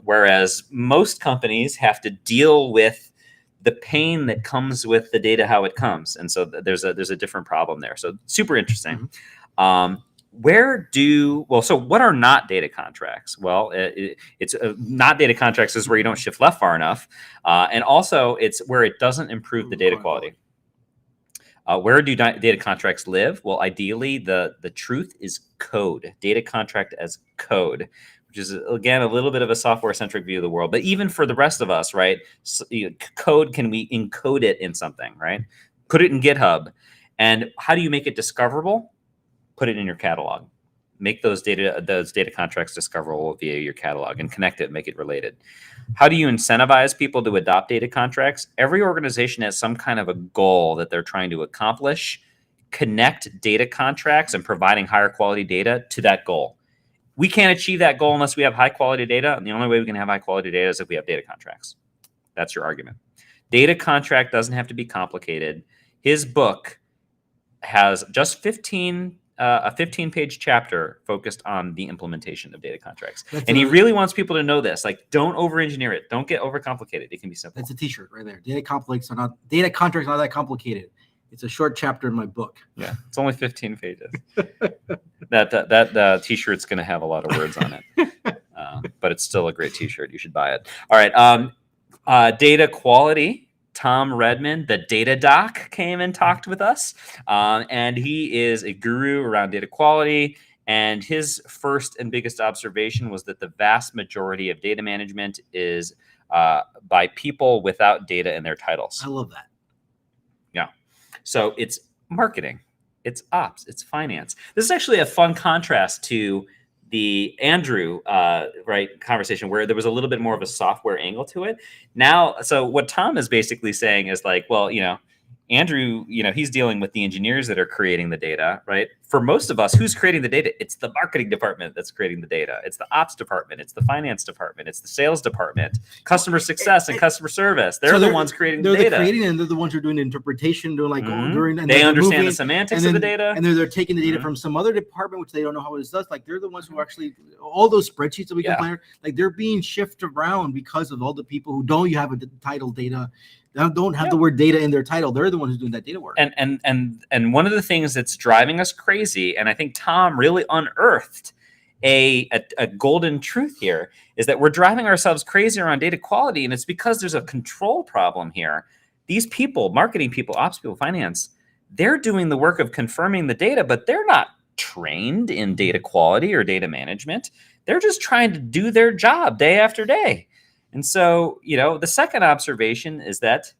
Whereas most companies have to deal with the pain that comes with the data, how it comes. And so there's a different problem there. So super interesting. Mm-hmm. So what are not data contracts? Well, it's not data contracts is where you don't shift left far enough. And also it's where it doesn't improve the data quality. Where do data contracts live? Well, ideally, the truth is code. Data contract as code, which is, again, a little bit of a software-centric view of the world. But even for the rest of us, right, code, can we encode it in something, right? Put it in GitHub. And how do you make it discoverable? Put it in your catalog. Make those data contracts discoverable via your catalog and connect it, make it related. How do you incentivize people to adopt data contracts? Every organization has some kind of a goal that they're trying to accomplish. Connect data contracts and providing higher quality data to that goal. we can't achieve that goal unless we have high quality data. And the only way we can have high quality data is if we have data contracts. That's your argument. Data contract doesn't have to be complicated. His book has just a 15-page chapter focused on the implementation of data contracts. And he really wants people to know this. Like, don't over-engineer it. Don't get overcomplicated. It can be simple. That's a t-shirt right there. Data contracts are not that complicated. It's a short chapter in my book. Yeah, it's only 15 pages. that t-shirt's going to have a lot of words on it. But it's still a great t-shirt. You should buy it. All right. Data quality. Tom Redmond, the data doc, came and talked with us. And he is a guru around data quality. And his first and biggest observation was that the vast majority of data management is by people without data in their titles. I love that. Yeah. So it's marketing, it's ops, it's finance. This is actually a fun contrast to the Andrew conversation where there was a little bit more of a software angle to it. Now, so what Tom is basically saying is like, well, Andrew, he's dealing with the engineers that are creating the data, right? For most of us, who's creating the data? It's the marketing department that's creating the data. It's the ops department. It's the finance department. It's the sales department, customer success and customer service. They're the ones creating the data. They're creating and they're the ones who are doing the interpretation. They're like, they understand the semantics of the data. And they're taking the data from some other department, which they don't know how it does. Like, they're the ones who actually, all those spreadsheets that we complain, like, they're being shifted around because of all the people who don't have a title data. Don't have the word data in their title. They're the ones who's doing that data work. And one of the things that's driving us crazy, and I think Tom really unearthed a golden truth here, is that we're driving ourselves crazy around data quality, and it's because there's a control problem here. These people, marketing people, ops people, finance, they're doing the work of confirming the data, but they're not trained in data quality or data management. They're just trying to do their job day after day. And so, the second observation is that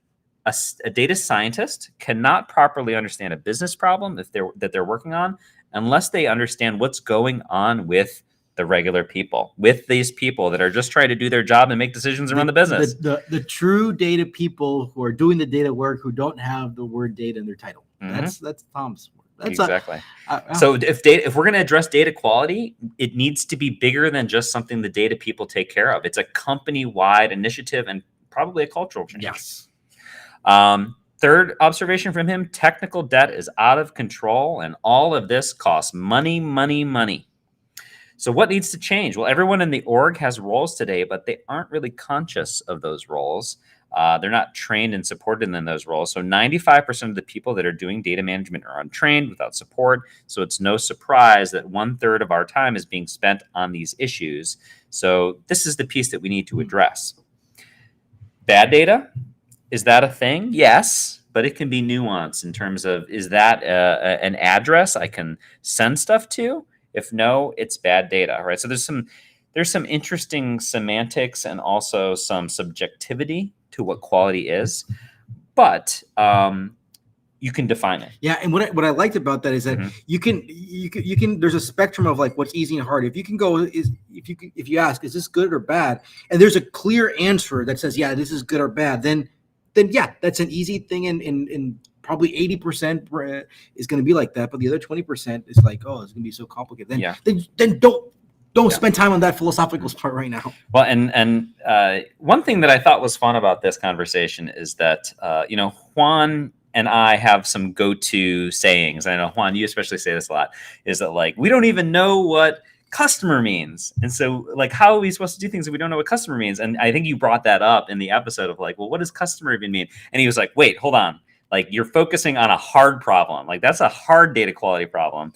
a data scientist cannot properly understand a business problem that they're working on unless they understand what's going on with the regular people, with these people that are just trying to do their job and make decisions around the business. The true data people who are doing the data work who don't have the word data in their title. That's Tom's word. Exactly. So if we're going to address data quality, it needs to be bigger than just something the data people take care of. It's a company-wide initiative and probably a cultural change. Yes. Third observation from him, technical debt is out of control, and all of this costs money, money, money. So what needs to change? Well, everyone in the org has roles today, but they aren't really conscious of those roles. They're not trained and supported in those roles. So 95% of the people that are doing data management are untrained, without support. So it's no surprise that 1/3 of our time is being spent on these issues. So this is the piece that we need to address. Bad data, is that a thing? Yes, but it can be nuanced in terms of, is that an address I can send stuff to? If no, it's bad data, right? So there's some interesting semantics and also some subjectivity to what quality is, but you can define it. Yeah, and what I liked about that is that you can there's a spectrum of like what's easy and hard. If you ask, is this good or bad, and there's a clear answer that says, yeah, this is good or bad, then yeah, that's an easy thing, and probably 80% is going to be like that, but the other 20% is like, oh, it's going to be so complicated. Then don't spend time on that philosophical part right now. Well, and one thing that I thought was fun about this conversation is that Juan and I have some go-to sayings. I know, Juan, you especially say this a lot, is that like, we don't even know what customer means. And so like, how are we supposed to do things if we don't know what customer means? And I think you brought that up in the episode of like, well, what does customer even mean? And he was like, wait, hold on. Like, you're focusing on a hard problem. Like, that's a hard data quality problem.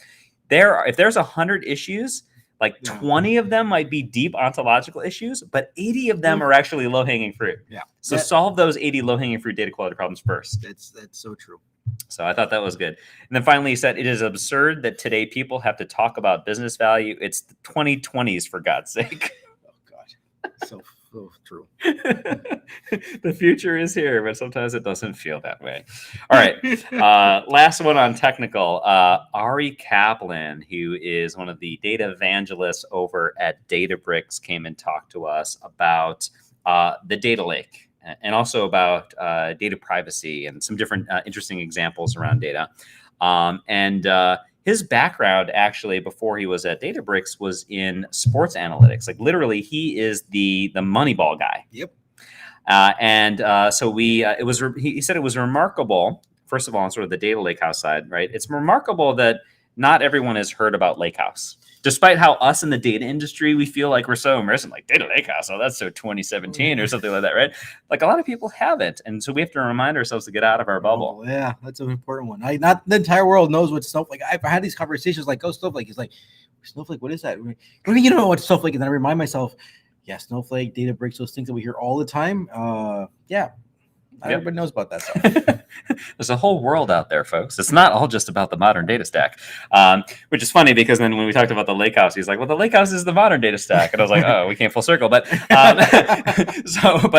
If there's 100 issues, like 20 of them might be deep ontological issues, but 80 of them are actually low-hanging fruit. Yeah. So solve those 80 low-hanging fruit data quality problems first. That's so true. So I thought that was good. And then finally he said, it is absurd that today people have to talk about business value. It's the 2020s, for God's sake. Oh, God. So true. The future is here, but sometimes it doesn't feel that way. All right. Last one on technical. Ari Kaplan, who is one of the data evangelists over at Databricks, came and talked to us about the data lake and also about data privacy and some different interesting examples around data. And his background actually before he was at Databricks was in sports analytics. Like literally, he is the Moneyball guy. Yep. He said it was remarkable. First of all, on sort of the data lakehouse side, right? It's remarkable that not everyone has heard about lakehouse. Despite how us in the data industry, we feel like we're so immersed in like data lakehouse. Oh, that's so 2017 or something like that, right? Like a lot of people haven't. And so we have to remind ourselves to get out of our bubble. Oh, yeah, that's an important one. Not the entire world knows what Snowflake. I've had these conversations like, oh, Snowflake. It's like, Snowflake, what is that? What do you know what Snowflake is? And then I remind myself, yeah, Snowflake, Databricks, those things that we hear all the time. Yeah. Everybody knows about that stuff. There's a whole world out there, folks. It's not all just about the modern data stack, which is funny because then when we talked about the lakehouse, he's like, well, the lakehouse is the modern data stack. And I was like, oh, we came full circle. But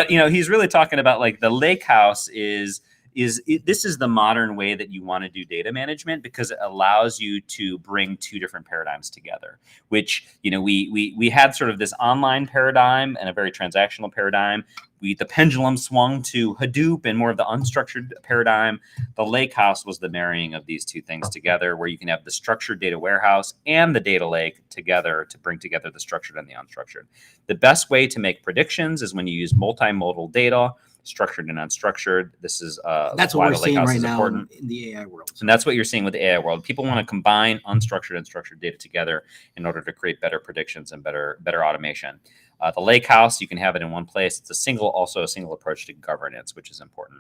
he's really talking about like the lakehouse this is the modern way that you want to do data management because it allows you to bring two different paradigms together, which, we had sort of this online paradigm and a very transactional paradigm. The pendulum swung to Hadoop and more of the unstructured paradigm. The lakehouse was the marrying of these two things together, where you can have the structured data warehouse and the data lake together to bring together the structured and the unstructured. The best way to make predictions is when you use multimodal data, structured and unstructured. This is that's why what we're the lakehouse seeing right is now important in the AI world. And that's what you're seeing with the AI world. People want to combine unstructured and structured data together in order to create better predictions and better automation. The lakehouse, you can have it in one place. It's a single approach to governance, which is important.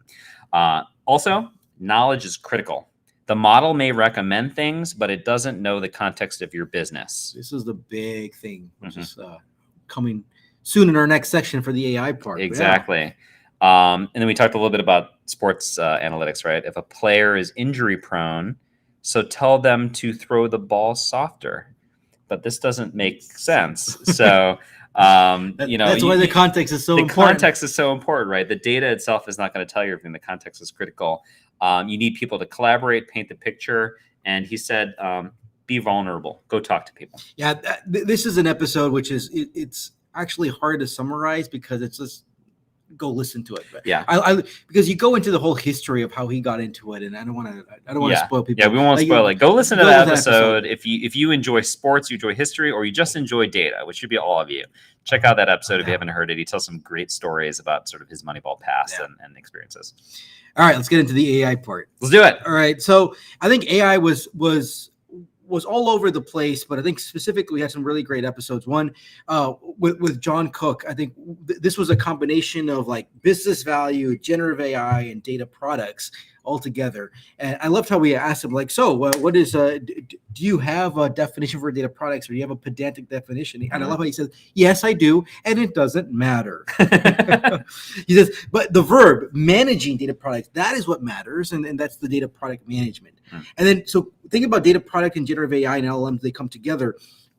Also, knowledge is critical. The model may recommend things, but it doesn't know the context of your business. This is the big thing, which is coming soon in our next section for the AI part. Exactly. And then we talked a little bit about sports analytics, right? If a player is injury prone, so tell them to throw the ball softer. But this doesn't make sense. So, that's why the context is so important. The context is so important, right? The data itself is not going to tell you everything. The context is critical. You need people to collaborate, paint the picture. And he said, be vulnerable. Go talk to people. Yeah, this is an episode which is it's actually hard to summarize because it's just go listen to it. But yeah, because you go into the whole history of how he got into it, and I don't want to spoil people. Yeah, we won't spoil it. Go listen to that episode. If you enjoy sports, you enjoy history, or you just enjoy data, which should be all of you. Check out that episode if you haven't heard it. He tells some great stories about sort of his Moneyball past and experiences. All right, let's get into the AI part. Let's do it. All right, so I think AI was all over the place, but I think specifically we had some really great episodes. One with John Cook. I think this was a combination of like business value, generative AI, and data products all together. And I loved how we asked him, like, so what is do you have a definition for data products, or do you have a pedantic definition? And I love how he says, yes, I do, and it doesn't matter. He says, but the verb managing data products, that is what matters, and that's the data product management. And then so think about data product and generative AI and LLMs, they come together.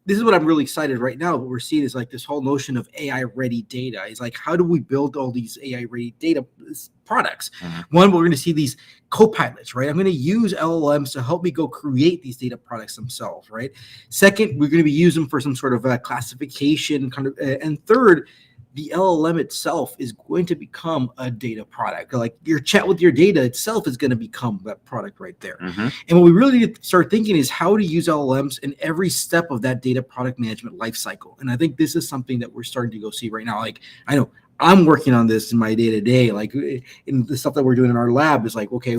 This is what I'm really excited right now. What we're seeing is like this whole notion of AI-ready data. It's like, how do we build all these AI-ready data products? One, we're going to see these co-pilots, right? I'm going to use LLMs to help me go create these data products themselves, right? Second, we're going to be using them for some sort of classification kind of. And third, the LLM itself is going to become a data product. Like your chat with your data itself is going to become that product right there. And what we really need to start thinking is how to use LLMs in every step of that data product management lifecycle. And I think this is something that we're starting to go see right now. Like I know I'm working on this in my day-to-day, like in the stuff that we're doing in our lab is like, okay,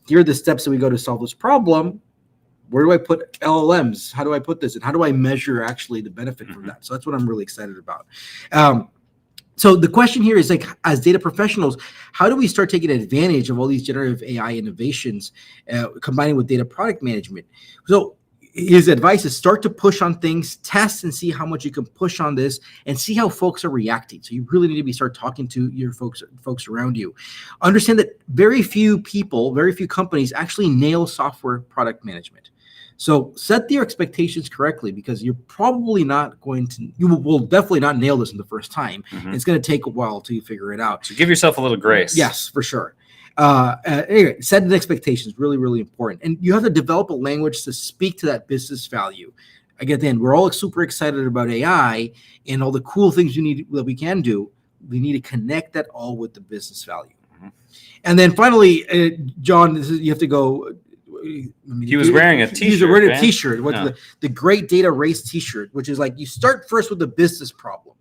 here are the steps that we go to solve this problem. Where do I put LLMs? How do I put this? And how do I measure actually the benefit from that? So that's what I'm really excited about. So the question here is like, as data professionals, how do we start taking advantage of all these generative AI innovations, combining with data product management? So his advice is start to push on things, test and see how much you can push on this, and see how folks are reacting. So you really need to start talking to your folks around you. Understand that very few companies actually nail software product management. So set your expectations correctly, because you're probably not going to, you will definitely not nail this in the first time. It's going to take a while to figure it out. So give yourself a little grace. Yes, for sure. Anyway, setting expectations, really, really important. And you have to develop a language to speak to that business value. Again, we're all super excited about AI and all the cool things that we can do. We need to connect that all with the business value. And then finally, John, you have to go. He was wearing a He was t-shirt. wearing a man. t-shirt. No. The Great Data Race t-shirt, which is like you start first with the business problem.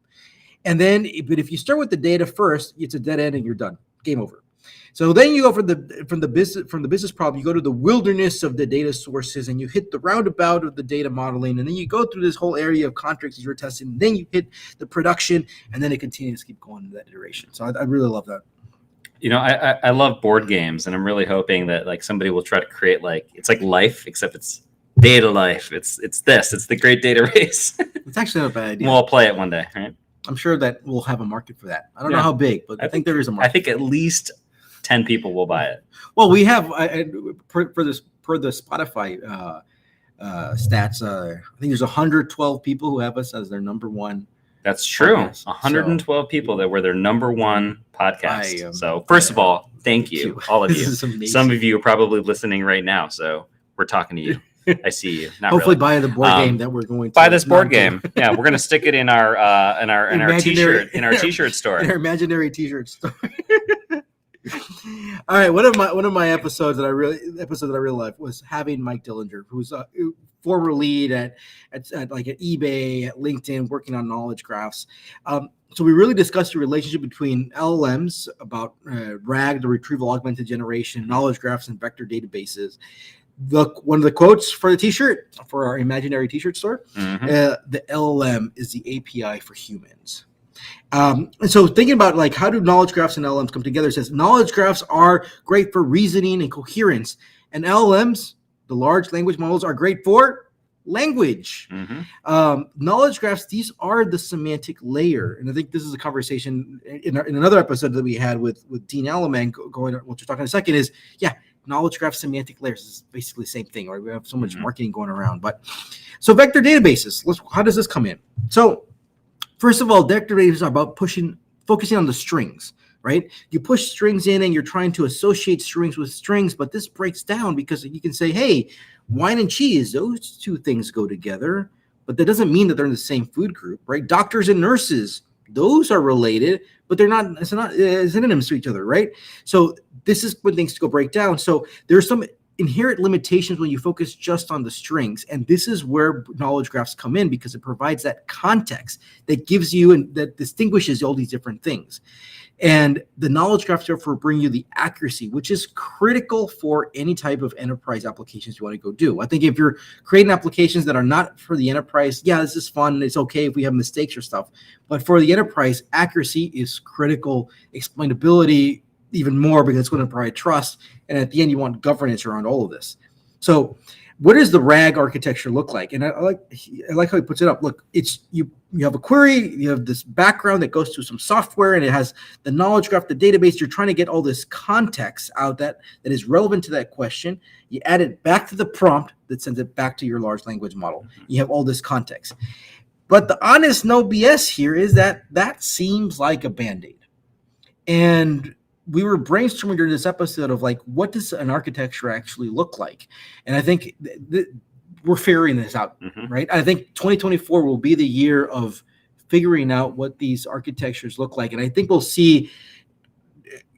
And then, but if you start with the data first, it's a dead end and you're done. Game over. So then you go from the business problem, you go to the wilderness of the data sources, and you hit the roundabout of the data modeling, and then you go through this whole area of contracts that you're testing. And then you hit the production, and then it continues to keep going in that iteration. So I really love that. I love board games, and I'm really hoping that like somebody will try to create like it's like life, except it's data life. It's the Great Data Race. It's actually not a bad idea. We'll play it one day, right? I'm sure that we'll have a market for that. I don't know how big, but I think there is a market. I think at least 10 people will buy it. Well, we have per the Spotify stats. I think there's 112 people who have us as their number one. That's true. Podcast. 112 people that were their number one podcast. So first of all, thank you, all of you. Some of you are probably listening right now, so we're talking to you. I see you. Not Hopefully, really. buy the board game that we're going to buy this board game. Yeah, we're gonna stick it in our t-shirt t-shirt store. In our imaginary t-shirt store. All right, one of my episodes that I really loved was having Mike Dillinger, who's a former lead at eBay, at LinkedIn, working on knowledge graphs. So we really discussed the relationship between LLMs, about RAG, the retrieval augmented generation, knowledge graphs, and vector databases. One of the quotes for the t-shirt, for our imaginary t-shirt store, the LLM is the API for humans. And so thinking about like how do knowledge graphs and LLMs come together, it says knowledge graphs are great for reasoning and coherence, and LLMs, the large language models, are great for language. Knowledge graphs, these are the semantic layer, and I think this is a conversation in another episode that we had with Dean Alleman going, what you're talking in a second is, knowledge graph semantic layers is basically the same thing, right? We have so much marketing going around. But so vector databases, how does this come in? So first of all, vector databases are about focusing on the strings, right? You push strings in and you're trying to associate strings with strings, but this breaks down because you can say, hey, wine and cheese, those two things go together, but that doesn't mean that they're in the same food group, right? Doctors and nurses, those are related, but they're not synonyms to each other, right? So this is when things go break down. So there's some inherent limitations when you focus just on the strings, and this is where knowledge graphs come in because it provides that context that gives you and that distinguishes all these different things. And the knowledge graphs therefore bring you the accuracy, which is critical for any type of enterprise applications you want to go do. I think if you're creating applications that are not for the enterprise, this is fun. It's okay if we have mistakes or stuff. But for the enterprise, accuracy is critical. Explainability, even more, because it's going to provide trust. And at the end, you want governance around all of this. So what does the RAG architecture look like? And I like how he puts it up. Look, it's you have a query, you have this background that goes to some software, and it has the knowledge graph, the database. You're trying to get all this context out that is relevant to that question. You add it back to the prompt that sends it back to your large language model. You have all this context. But the honest no BS here is that seems like a Band-Aid. And we were brainstorming during this episode of like, what does an architecture actually look like? And I think we're figuring this out, right? I think 2024 will be the year of figuring out what these architectures look like. And I think we'll see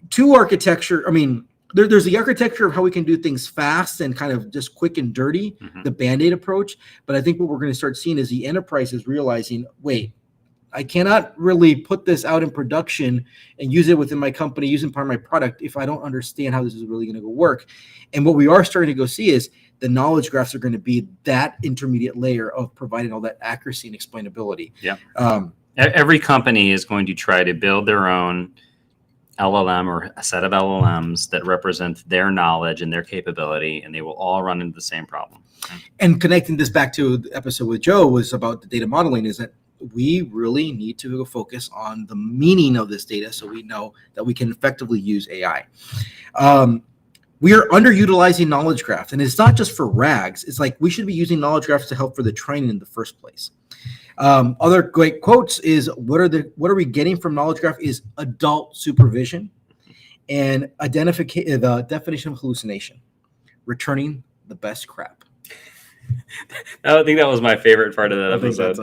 two architecture. I mean, there's the architecture of how we can do things fast and kind of just quick and dirty, the Band-Aid approach. But I think what we're going to start seeing is the enterprise is realizing, wait, I cannot really put this out in production and use it within my company, using part of my product, if I don't understand how this is really going to go work. And what we are starting to go see is the knowledge graphs are going to be that intermediate layer of providing all that accuracy and explainability. Yeah. Every company is going to try to build their own LLM or a set of LLMs that represent their knowledge and their capability, and they will all run into the same problem. And connecting this back to the episode with Joe was about the data modeling, is that we really need to focus on the meaning of this data so we know that we can effectively use AI. We are underutilizing knowledge graphs, and it's not just for RAGs. It's like we should be using knowledge graphs to help for the training in the first place. Other great quotes is what are we getting from knowledge graph is adult supervision and the definition of hallucination, returning the best crap. I think that was my favorite part of that episode.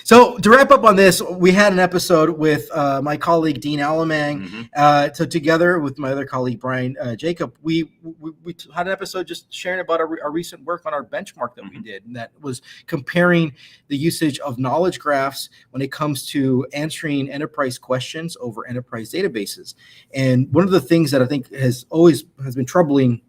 So to wrap up on this, we had an episode with my colleague Dean Alamang. So together with my other colleague Brian Jacob, we had an episode just sharing about our recent work on our benchmark that we did, and that was comparing the usage of knowledge graphs when it comes to answering enterprise questions over enterprise databases. And one of the things that I think has been troubling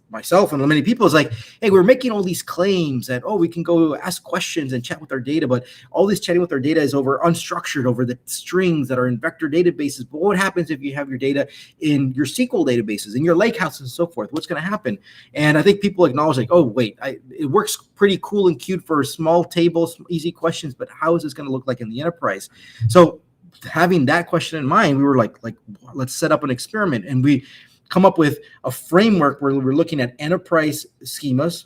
myself and many people is like, hey, we're making all these claims that, we can go ask questions and chat with our data, but all this chatting with our data is over unstructured, over the strings that are in vector databases. But what happens if you have your data in your SQL databases, in your lakehouses and so forth? What's going to happen? And I think people acknowledge like, it works pretty cool and cute for small tables, easy questions, but how is this going to look like in the enterprise? So having that question in mind, we were like, let's set up an experiment, and we come up with a framework where we're looking at enterprise schemas.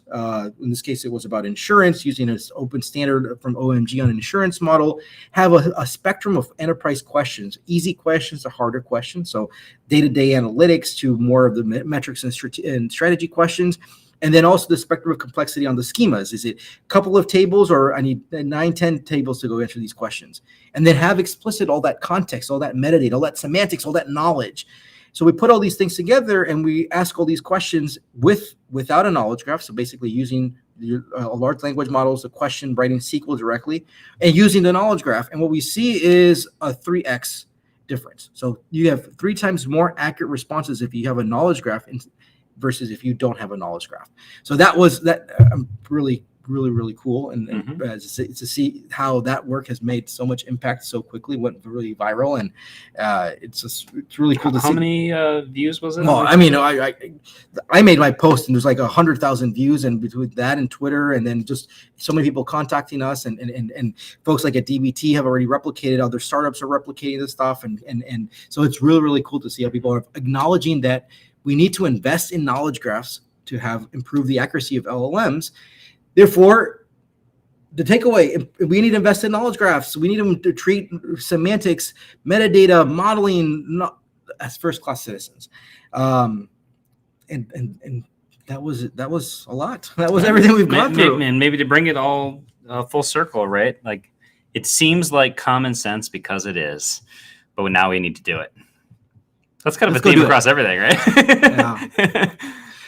In this case, it was about insurance, using this open standard from OMG on an insurance model, have a spectrum of enterprise questions, easy questions to harder questions. So day-to-day analytics to more of the metrics and strategy questions. And then also the spectrum of complexity on the schemas. Is it a couple of tables, or I need 9, 10 tables to go answer these questions? And then have explicit all that context, all that metadata, all that semantics, all that knowledge. So we put all these things together and we ask all these questions without a knowledge graph. So basically using large language models, the question, writing SQL directly, and using the knowledge graph. And what we see is a 3x difference. So you have 3 times more accurate responses if you have a knowledge graph versus if you don't have a knowledge graph. So that was really cool, and to see how that work has made so much impact so quickly, went really viral, and it's really cool to see. How many views was it? Well, I mean, I made my post and there's like 100,000 views, and between that and Twitter, and then just so many people contacting us, and folks like at DBT have already replicated, other startups are replicating this stuff, and so it's really cool to see how people are acknowledging that we need to invest in knowledge graphs to have improve the accuracy of LLMs. Therefore, the takeaway, we need to invest in knowledge graphs. We need them to treat semantics, metadata, modeling as first-class citizens. And that was a lot. That was everything we've gone through. And maybe to bring it all full circle, right? Like, it seems like common sense because it is, but now we need to do it. That's kind of a theme across everything, right? Yeah.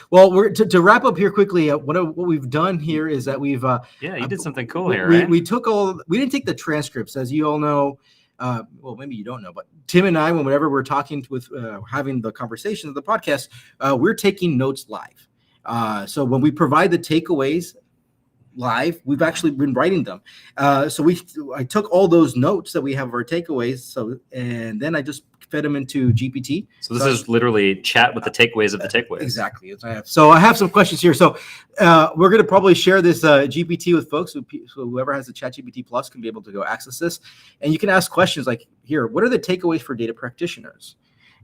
Well, to wrap up here quickly, what we've done here is that we've you did something cool here, right? We didn't take the transcripts, as you all know. Well, maybe you don't know, but Tim and I, whenever we're talking with having the conversations of the podcast, we're taking notes live. So when we provide the takeaways live, we've actually been writing them. So I took all those notes that we have of our takeaways. And then I just fed them into GPT. So this is literally chat with the takeaways of the takeaways. Exactly. So I have some questions here. So we're going to probably share this GPT with folks. So whoever has the ChatGPT Plus can be able to go access this. And you can ask questions like, here, what are the takeaways for data practitioners?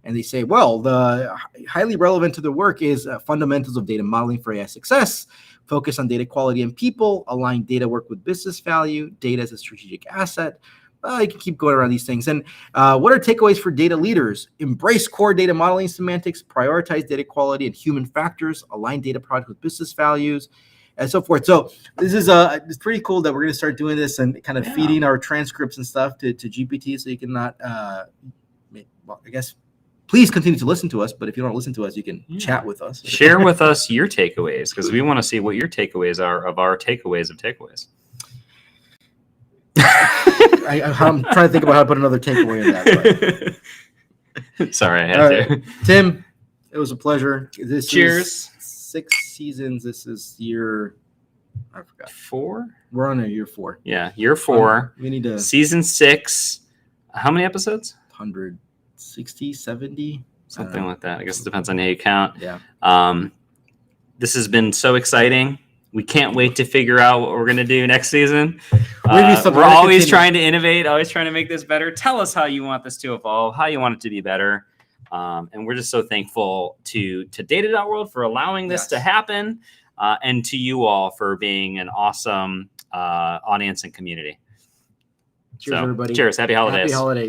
And they say, well, the highly relevant to the work is fundamentals of data modeling for AI success, focus on data quality and people, align data work with business value, data as a strategic asset. You can keep going around these things. And what are takeaways for data leaders? Embrace core data modeling semantics, prioritize data quality and human factors, align data product with business values, and so forth. So this is it's pretty cool that we're going to start doing this and kind of feeding our transcripts and stuff to GPT, so you can not, I guess, please continue to listen to us. But if you don't listen to us, you can chat with us. Share with us your takeaways, because we want to see what your takeaways are of our takeaways of takeaways. I'm trying to think about how to put another takeaway in that. But. Sorry, I had to. Tim, it was a pleasure. Cheers. Is 6 seasons. This is year, I forgot. 4? We're on year 4. Yeah, year 4. We need to. Season 6. How many episodes? 160, 70. Something like that. I guess it depends on how you count. Yeah. This has been so exciting. We can't wait to figure out what we're going to do next season. We're always trying to innovate, always trying to make this better. Tell us how you want this to evolve, how you want it to be better. And we're just so thankful to Data.World for allowing this to happen, and to you all for being an awesome audience and community. Cheers, everybody. Cheers. Happy holidays. Happy holidays.